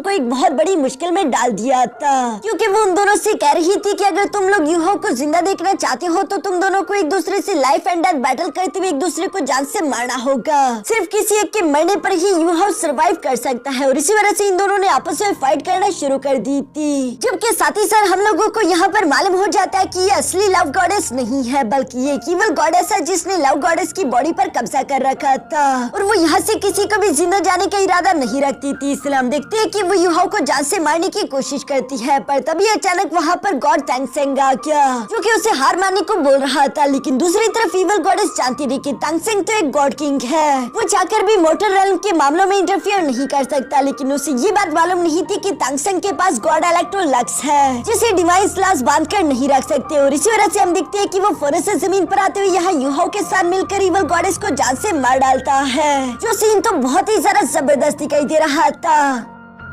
को एक बहुत बड़ी मुश्किल में डाल दिया था, क्योंकि वो उन दोनों से कह रही थी कि अगर तुम लोग यूहाओ को जिंदा देखना चाहते हो तो तुम दोनों को एक दूसरे से लाइफ एंड डेथ बैटल करते हुए एक दूसरे को जान से मारना होगा। सिर्फ किसी एक के मरने पर ही यूहाओ सर्वाइव कर सकता है, और इसी वजह से इन दोनों ने आपस में फाइट करना शुरू कर दी थी। जबकि साथ ही साथ हम लोगों को यहाँ पर मालूम हो जाता है कि ये असली लव गॉडेस नहीं है, बल्कि ये केवल गॉडेस है जिसने लव गॉडेस की बॉडी पर कब्जा कर रखा था, और वो यहाँ से किसी को भी जिंदा जाने का इरादा नहीं रखती थी। इसलिए हम देखते हैं कि वो यूहाओ को जान से मारने की कोशिश करती है, पर तभी अचानक वहाँ पर गॉड तांगसेंग आ गया, जो कि उसे हार मानने को बोल रहा था। लेकिन दूसरी तरफ इविल गॉडेस जानती थी कि तांगसेंग तो एक गॉड किंग है, वो चाहकर भी मोटर रेल्म के मामलों में इंटरफियर नहीं कर सकता। लेकिन उसे ये बात मालूम नहीं थी कि तांगसेंग के पास गॉड इलेक्ट्रोलक्स है, जिसे डिवाइन स्लास बांध कर नहीं रख सकते, और इसी वजह से हम देखते हैं कि वो फौरन से जमीन पर आते हुए यहाँ यूहाओ के साथ मिलकर इविल गॉडेस को जान से मार डालता है। जो सीन तो बहुत ही ज्यादा जबरदस्त दिखाई दे रहा था।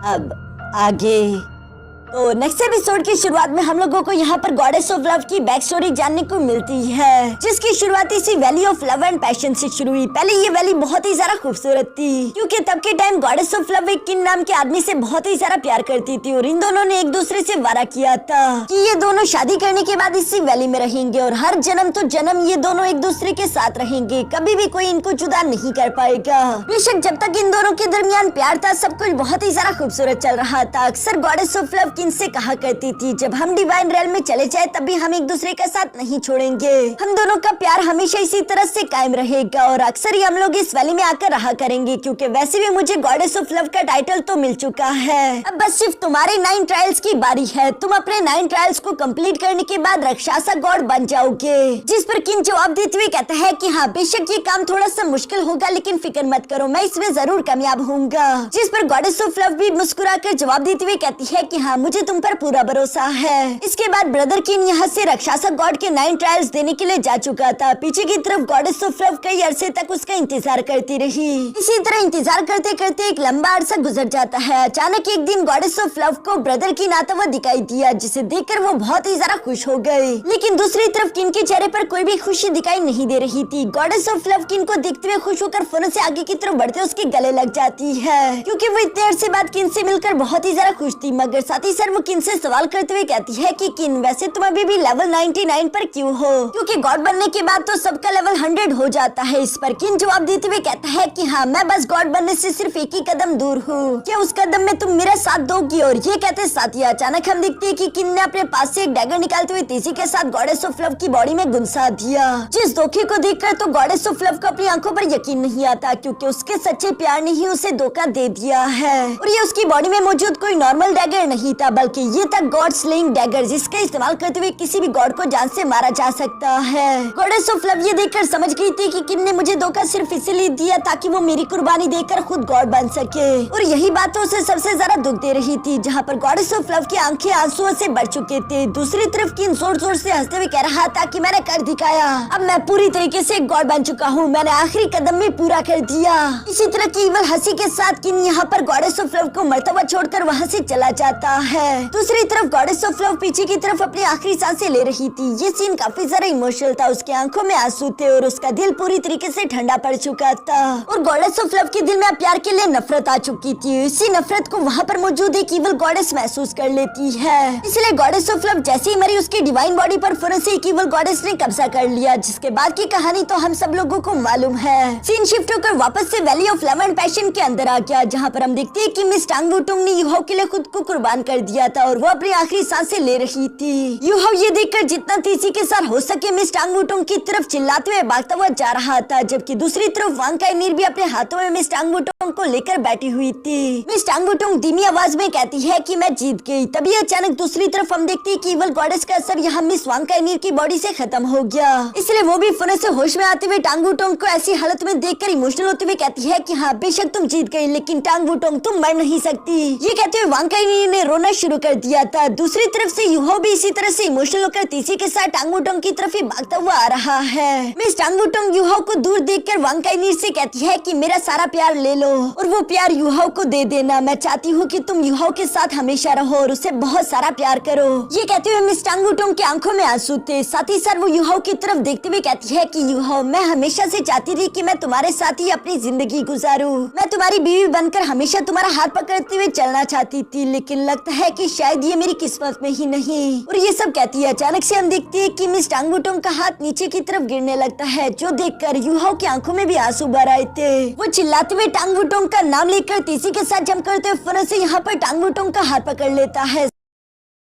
अब आगे तो नेक्स्ट एपिसोड की शुरुआत में हम लोगों को यहाँ पर गॉडेस ऑफ लव की बैक स्टोरी जानने को मिलती है, जिसकी शुरुआत इसी valley of love and passion से शुरू हुई। पहले ये वैली बहुत ही ज्यादा खूबसूरत थी, क्योंकि तब के टाइम गॉडेस ऑफ लव एक किन नाम के आदमी से बहुत ही ज्यादा प्यार करती थी, और इन दोनों ने एक दूसरे से वादा किया था कि ये दोनों शादी करने के बाद इसी वैली में रहेंगे, और हर जन्म तो जन्म ये दोनों एक दूसरे के साथ रहेंगे, कभी भी कोई इनको जुदा नहीं कर पाएगा। बेशक जब तक इन दोनों के दरमियान प्यार था सब कुछ बहुत ही ज्यादा खूबसूरत चल रहा था। अक्सर गॉडेस ऑफ लव से कहा करती थी, जब हम डिवाइन रेल में चले जाए तभी हम एक दूसरे का साथ नहीं छोड़ेंगे, हम दोनों का प्यार हमेशा इसी तरह से कायम रहेगा, और अक्सर ही हम लोग इस वैली में आकर रहा करेंगे, क्योंकि वैसे भी मुझे गॉडेस ऑफ लव का टाइटल तो मिल चुका है। अब बस सिर्फ तुम्हारे 9 ट्रायल्स की बारी है, तुम अपने 9 ट्रायल्स को कंप्लीट करने के बाद राक्षसा गॉड बन जाओगे। जिस पर किन जवाब देते हुए कहता है कि हाँ बेशक ये काम थोड़ा सा मुश्किल होगा, लेकिन फिक्र मत करो, मैं इसमें जरूर कामयाब होऊंगा। जिस पर गॉडेस ऑफ लव भी मुस्कुराकर जवाब देते हुए कहती है कि हाँ मुझे तुम पर पूरा भरोसा है। इसके बाद ब्रदर किन यहाँ से राक्षसा गॉड के 9 ट्रायल्स देने के लिए जा चुका था। पीछे की तरफ गॉडेस ऑफ लव कई अरसे तक उसका इंतजार करती रही। इसी तरह इंतजार करते करते एक लंबा अरसा गुजर जाता है। अचानक एक दिन गॉडेस ऑफ लव को ब्रदर किन आता हुआ दिखाई दिया, जिसे देखकर वो बहुत ही ज्यादा खुश हो गए। लेकिन दूसरी तरफ किन के चेहरे पर कोई भी खुशी दिखाई नहीं दे रही थी। गॉडेस ऑफ लव किन को देखते हुए खुश होकर फौरन से आगे की तरफ बढ़ते उसके गले लग जाती है, क्योंकि वो इतने अरसे बाद किन से मिलकर बहुत ही ज्यादा खुश थी। मगर साथ ही साथ वो किन से सवाल करते हुए कहती है कि किन वैसे तुम अभी भी लेवल 99 पर क्यों हो, क्योंकि गॉड बनने के बाद तो सबका लेवल 100 हो जाता है। इस पर किन जवाब देते हुए कहता है कि हाँ मैं बस गॉड बनने से सिर्फ एक ही कदम दूर हूँ, क्या उस कदम में तुम मेरा साथ दोगी। और ये कहते साथ ही अचानक हम देखते हैं कि किन ने अपने पास से एक डैगर निकालते हुए तेजी के साथ गॉडेस ऑफ लव की बॉडी में गुंसा दिया। जिस धोखे को देखकर तो गॉडेस ऑफ लव को अपनी आंखों पर यकीन नहीं आता, क्योंकि उसके सच्चे प्यार ने ही उसे धोखा दे दिया है, और ये उसकी बॉडी में मौजूद कोई नॉर्मल डैगर नहीं था, बल्कि ये था गॉड स्लेइंग डैगर, जिसका इस्तेमाल करते हुए किसी भी गॉड को जान से मारा जा सकता है। गॉडेस ऑफ लव ये देखकर समझ गई थी कि किन ने मुझे धोखा सिर्फ इसलिए दिया ताकि वो मेरी कुर्बानी देकर खुद गॉड बन सके, और यही बात तो उसे सबसे ज्यादा दुख दे रही थी। जहाँ पर गॉडेस ऑफ लव की आंखें आंसुओं से भर चुके थे। दूसरी तरफ किन जोर जोर से हंसते हुए कह रहा था कि मैंने कर दिखाया, अब मैं पूरी तरीके से गॉड बन चुका हूँ, मैंने आखिरी कदम में पूरा कर दिया। इसी तरह की इवल हंसी के साथ किन यहाँ पर गॉडेस ऑफ लव को मरता हुआ छोड़कर वहाँ से चला जाता है। दूसरी तरफ गॉडेस ऑफ लव पीछे की तरफ अपनी आखिरी सांसें ले रही थी। ये सीन काफी ज्यादा इमोशनल था, उसकी आंखों में आंसू थे और उसका दिल पूरी तरीके से ठंडा पड़ चुका था, और गॉडेस ऑफ लव के दिल में प्यार के लिए नफरत आ चुकी थी। इसी नफरत को वहाँ पर मौजूद एक इवल गॉडेस महसूस कर लेती है। इसलिए गॉडेस ऑफ लव जैसे ही मरी उसकी डिवाइन बॉडी पर फौरन से एक इवल गॉडेस ने कब्जा कर लिया, जिसके बाद की कहानी तो हम सब लोगों को मालूम है। सीन शिफ्ट होकर वापस से valley of love and passion के अंदर आ गया, जहाँ पर हम देखते हैं कि मिस टांग वुटुंग ने यूहाओ के लिए खुद को कुर्बान कर दिया था, और वो अपनी आखिरी सांसें ले रही थी। यूहाओ ये देखकर जितना तेजी के साथ हो सके मिस टांग वुटुंग की तरफ चिल्लाते हुए भागता हुआ जा रहा था, जबकि दूसरी तरफ वांग काइनीर भी अपने हाथों में मिस टांग वुटुंग को लेकर बैठी हुई थी। मिस टांग वुटुंग धीमी आवाज में कहती है कि मैं जीत गई। तभी अचानक दूसरी तरफ हम देखते हैं कि इवल गॉडेस का असर यहाँ मिस वांग काइनीर की बॉडी से खत्म हो गया। इसलिए वो भी फौरन से होश में आते हुए टांग वुटुंग को ऐसी हालत में देखकर इमोशनल होते हुए कहती है कि हाँ बेशक तुम जीत गई, लेकिन टांग वुटुंग तुम मर नहीं सकती। ये कहते हुए वांग काइनीर ने रोना शुरू कर दिया था। दूसरी तरफ से यूहो भी इसी तरह से इमोशनल होकर तीसी के साथ टांग वुटोंग की तरफ ही भागता हुआ आ रहा है। मिस टांग वुटोंग यूहो को दूर देखकर वांग काइनीर से कहती है कि मेरा सारा प्यार ले लो और वो प्यार यूहो को दे देना। मैं चाहती हूँ कि तुम यूहो के साथ हमेशा रहो और उसे बहुत सारा प्यार करो। ये कहते हुए मिस टांग वुटोंग की आंखों में आंसू थे। साथ ही साथ वो यूहो की तरफ देखते हुए कहती है कि यूहो, मैं हमेशा से चाहती थी कि मैं तुम्हारे साथ ही अपनी जिंदगी गुजारूं। मैं तुम्हारी बीवी बनकर हमेशा तुम्हारा हाथ पकड़ते हुए चलना चाहती थी, लेकिन लगता है कि शायद ये मेरी किस्मत में ही नहीं। और ये सब कहती है, अचानक से हम देखते हैं कि मिस टांग वुटोंग का हाथ नीचे की तरफ गिरने लगता है, जो देखकर यूहो की आंखों में भी आंसू भर आए थे। वो चिल्लाते हुए टांग वुटोंग का नाम लेकर तीसी के साथ जंप करते हुए फौरन से यहाँ पर टांग वुटोंग का हाथ पकड़ लेता है।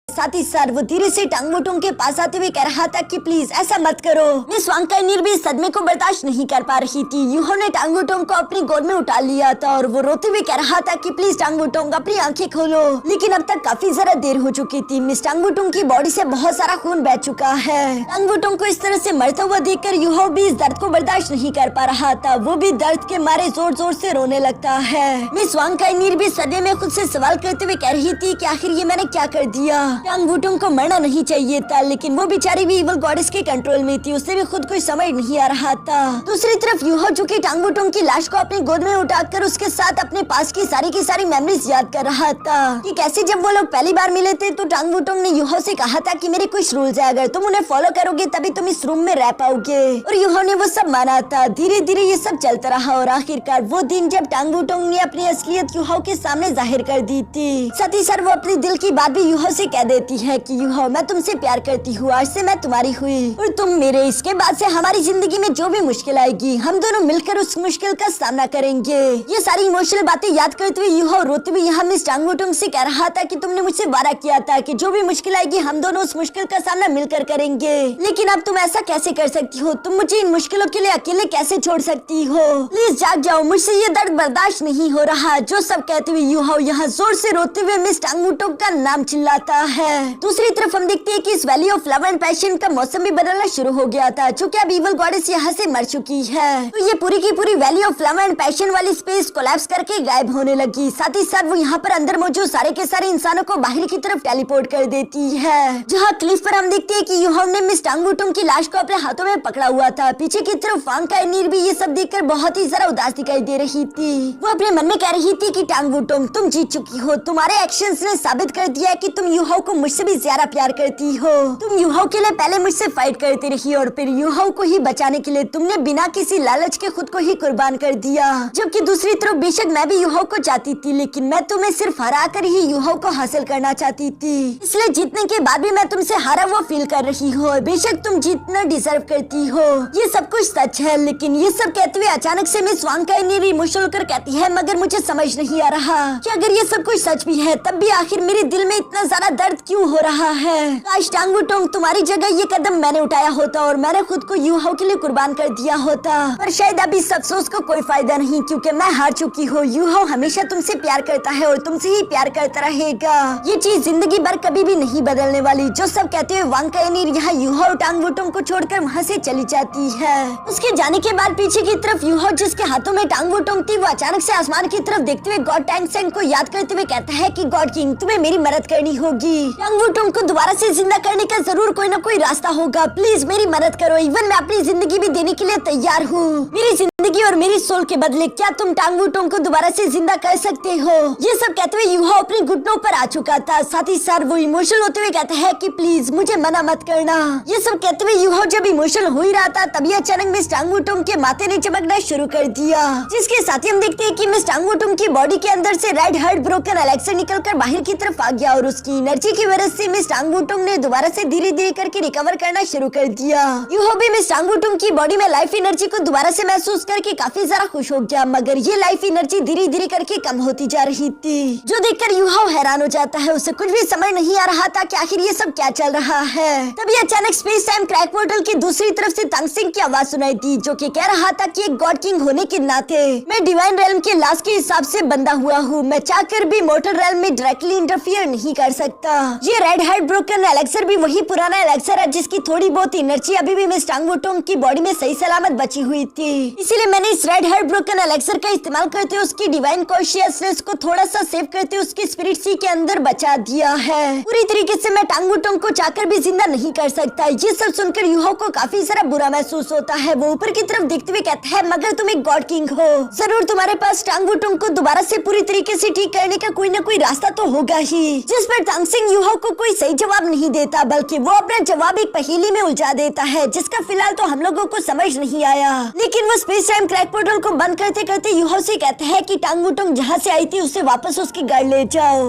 साथ ही साथ वो धीरे से टांग वुटोंग के पास आते हुए कह रहा था कि प्लीज ऐसा मत करो। मिस वांग काइनीर भी सदमे को बर्दाश्त नहीं कर पा रही थी। यूहो ने टांग वुटोंग को अपनी गोद में उठा लिया था और वो रोते हुए कह रहा था कि प्लीज टांग वुटोंग अपनी आंखें खोलो, लेकिन अब तक काफी ज्यादा देर हो चुकी थी। मिस टांग वुटोंग की बॉडी से बहुत सारा खून बह चुका है। टांग वुटोंग को इस तरह से मरता हुआ देखकर यूहो भी इस दर्द को बर्दाश्त नहीं कर पा रहा था। वो भी दर्द के मारे जोर जोर से रोने लगता है। मिस वांग काइनीर भी सदमे में खुद से सवाल करते हुए कह रही थी कि आखिर ये मैंने क्या कर दिया। टांग वुटोंग को मरना नहीं चाहिए था, लेकिन वो बेचारी भी इवल गॉडेस के कंट्रोल में थी। उसे भी खुद को समझ नहीं आ रहा था। दूसरी तरफ यूहो जो कि टांग वुटोंग की लाश को अपनी गोद में उठाकर उसके साथ अपने पास की सारी मेमोरीज याद कर रहा था कि कैसे जब वो लोग पहली बार मिले थे तो टांग वुटोंग ने यूहो से कहा था कि मेरे कुछ रूल्स है, अगर तुम उन्हें फॉलो करोगे तभी तुम इस रूम में रह पाओगे। और यूहो ने वो सब माना था। धीरे धीरे ये सब चलता रहा और आखिरकार वो दिन जब टांग वुटोंग ने अपनी असलियत यूहो के सामने जाहिर कर दी थी। साथ ही साथ वो अपने दिल की बात भी यूहो से कह देती है कि यूहो, मैं तुमसे प्यार करती हूँ, आज से मैं तुम्हारी हुई और तुम मेरे। इसके बाद से हमारी जिंदगी में जो भी मुश्किल आएगी हम दोनों मिलकर उस मुश्किल का सामना करेंगे। ये सारी इमोशनल बातें याद करते हुए यूहो रोते हुए यहाँ मिस टांग वुटोंग से कह रहा था कि तुमने मुझसे वादा किया था कि जो भी मुश्किल आएगी हम दोनों उस मुश्किल का सामना मिलकर करेंगे, लेकिन अब तुम ऐसा कैसे कर सकती हो? तुम मुझे इन मुश्किलों के लिए अकेले कैसे छोड़ सकती हो? प्लीज जाग जाओ, मुझसे ये दर्द बर्दाश्त नहीं हो रहा। जो सब कहते हुए यूहो यहाँ जोर से रोते हुए मिस टांग वुटोंग का नाम चिल्लाता है। दूसरी तरफ हम देखते हैं कि इस valley of love and passion का मौसम भी बदलना शुरू हो गया था, क्योंकि अब इवल गॉडेस यहाँ से मर चुकी है। तो ये पूरी की पूरी valley of love and passion वाली स्पेस कोलैप्स करके गायब होने लगी। साथ ही साथ वो यहाँ पर अंदर मौजूद सारे के सारे इंसानों को बाहर की तरफ टेलीपोर्ट कर देती है। जहाँ क्लिफ पर हम देखते हैं कि यूहो ने मिस टांग वुटोंग की लाश को अपने हाथों में पकड़ा हुआ था। पीछे की तरफ वांग काइनीर भी ये सब देखकर बहुत ही ज्यादा उदास दिखाई दे रही थी। वो अपने मन में कह रही थी कि टांग वुटोंग, तुम जीत चुकी हो। तुम्हारे एक्शंस ने साबित कर दिया है कि तुम यूहो को मुझसे भी ज्यादा प्यार करती हो। तुम यूहो के लिए पहले मुझसे फाइट करती रही और फिर यूहो को ही बचाने के लिए तुमने बिना किसी लालच के खुद को ही कुर्बान कर दिया। जबकि दूसरी तरफ बेशक मैं भी यूहो को चाहती थी, लेकिन मैं तुम्हें सिर्फ हरा कर ही यूहो को हासिल करना चाहती थी। इसलिए जीतने के बाद भी मैं तुमसे हारा हुआ फील कर रही हूँ। बेशक तुम जीतना डिजर्व करती हो, ये सब कुछ सच है। लेकिन ये सब कहते हुए अचानक से मिस वांग काइनीर इमोशनल होकर कहती है, मगर मुझे समझ नहीं आ रहा कि अगर ये सब कुछ सच भी है तब भी आखिर मेरे दिल में इतना ज्यादा दर्द क्यों हो रहा है। काश टांग वुटोंग तुम्हारी जगह ये कदम मैंने उठाया होता और मैंने खुद को यूहो के लिए कुर्बान कर दिया होता, पर शायद अभी इस अफसोस को कोई फायदा नहीं, क्योंकि मैं हार चुकी हूँ। यूहो हमेशा तुमसे प्यार करता है और तुमसे ही प्यार करता रहेगा। ये चीज जिंदगी भर कभी भी नहीं बदलने वाली। जो सब कहते हुए वांग काइनीर यहाँ यूहो और टांग वुटोंग को छोड़कर वहाँ से चली जाती है। उसके जाने के बाद पीछे की तरफ यूहो, जिसके हाथों में टांग वुटोंग थी, वो अचानक से आसमान की तरफ देखते हुए गॉड टैंग सेंग को याद करते हुए कहता है कि गॉड किंग, तुम्हें मेरी मदद करनी होगी। टांग वुटोंग को दोबारा से जिंदा करने का जरूर कोई ना कोई रास्ता होगा। प्लीज मेरी मदद करो। इवन मैं अपनी जिंदगी भी देने के लिए तैयार हूँ। मेरी जिंदगी और मेरी सोल के बदले क्या तुम टांग वुटोंग को दोबारा से जिंदा कर सकते हो? ये सब कहते हुए यूहो अपने घुटनों पर आ चुका था। साथ ही साथ वो इमोशनल होते हुए कहता है कि प्लीज मुझे मना मत करना। ये सब कहते हुए यूहो जब इमोशनल हो ही रहा था तभी अचानक मिस टांग वुटोंग के माथे ने चमकना शुरू कर दिया, जिसके साथ ही हम देखते हैं कि मिस टांग वुटोंग की बॉडी के अंदर से रेड हार्ट ब्रोकन एलेक्सर निकलकर बाहर की तरफ आ गया और उसकी एनर्जी की वजह से मिस टांग वुटोंग ने दोबारा से धीरे धीरे करके रिकवर करना शुरू कर दिया। यूहो भी मिस टांग वुटोंग की बॉडी में लाइफ एनर्जी को दोबारा से महसूस करके काफी ज्यादा खुश हो गया, मगर ये लाइफ एनर्जी धीरे धीरे करके कम होती जा रही थी, जो देखकर यूहो हैरान हो जाता है। उसे कुछ भी समझ नहीं आ रहा था कि आखिर ये सब क्या चल रहा है। तभी अचानक स्पेस टाइम क्रैक पोर्टल की दूसरी तरफ से तांग सिंह की आवाज सुनाई दी, जो कि कह रहा था कि एक गॉड किंग होने के नाते मैं डिवाइन रेल्म के लास्ट के हिसाब से बंधा हुआ हूँ। मैं चाहकर भी मोर्टल रेल्म में डायरेक्टली इंटरफियर नहीं कर सकता। ये रेड हार्ट ब्रोकन एलेक्सर भी वही पुराना एलेक्सर है जिसकी थोड़ी बहुत एनर्जी अभी भी मिस टांग वुटोंग की बॉडी में सही सलामत बची हुई थी। इसीलिए इसीलिए मैंने इस रेड हेयर ब्रोकन एलेक्सर का इस्तेमाल करते हुए उसकी डिवाइन कॉन्शियसनेस को थोड़ा सा सेव करते हुए उसकी स्पिरिट सी के अंदर बचा दिया है। पूरी तरीके से मैं टांगुटोंग को चाहकर भी जिंदा नहीं कर सकता। ये सब सुनकर यूहो को काफी सारा बुरा महसूस होता है। वो ऊपर की तरफ देखते हुए कहता है, मगर तुम एक गॉड किंग हो, जरूर तुम्हारे पास टांगुटोंग को दोबारा से पूरी तरीके से ठीक करने का कोई न कोई रास्ता तो होगा ही। जिस पर तांगसिंग यूहो को कोई सही जवाब नहीं देता, बल्कि वो अपना जवाब एक पहेली में उलझा देता है, जिसका फिलहाल तो हम लोगों को समझ नहीं आया। लेकिन वो स्पेस टाइम क्रैक पोर्टल को बंद करते करते यूहो से कहता है कि टांगुटोंग जहाँ से आई थी उसे वापस उसके घर ले जाओ।